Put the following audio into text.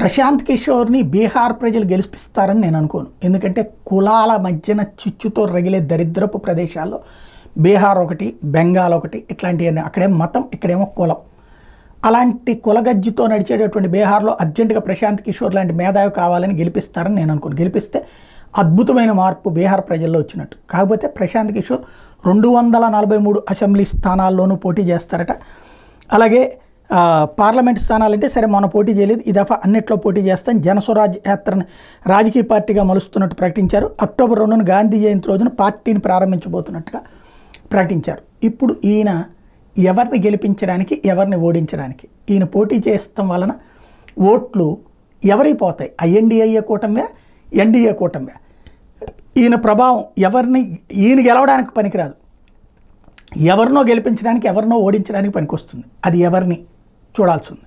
ప్రశాంత్ కిషోర్ని బీహార్ ప్రజలు గెలిపిస్తారని నేను అనుకోను. ఎందుకంటే కులాల మధ్యన చిచ్చుతో రగిలే దరిద్రపు ప్రదేశాల్లో బీహార్ ఒకటి, బెంగాల్ ఒకటి, ఇట్లాంటివన్నీ. అక్కడేమో మతం, ఇక్కడేమో కులం. అలాంటి కులగజ్జితో నడిచేటటువంటి బీహార్లో అర్జెంటుగా ప్రశాంత్ కిషోర్ లాంటి మేధావి కావాలని గెలిపిస్తారని నేను అనుకోను. గెలిపిస్తే అద్భుతమైన మార్పు బీహార్ ప్రజల్లో వచ్చినట్టు. కాకపోతే ప్రశాంత్ కిషోర్ 243 అసెంబ్లీ స్థానాల్లోనూ పోటీ చేస్తారట. అలాగే పార్లమెంట్ స్థానాలంటే సరే మొన్న పోటీ చేయలేదు, ఈ దఫా అన్నిట్లో పోటీ చేస్తాను, జనస్వరాజ్ యాత్రను రాజకీయ పార్టీగా మలుస్తున్నట్టు ప్రకటించారు. అక్టోబర్ 2న గాంధీ జయంతి రోజున పార్టీని ప్రారంభించబోతున్నట్టుగా ప్రకటించారు. ఇప్పుడు ఈయన ఎవరిని గెలిపించడానికి, ఎవరిని ఓడించడానికి ఈయన పోటీ చేస్తాం వలన ఓట్లు ఎవరికి పోతాయి? ఐఎన్డీఏ కూటమిగా, ఎన్డీఏ కూటమిగా. ఈయన ప్రభావం ఈయన గెలవడానికి పనికిరాదు, ఎవరినో గెలిపించడానికి, ఎవరినో ఓడించడానికి పనికొస్తుంది. అది ఎవరిని చూడాల్సి ఉంది.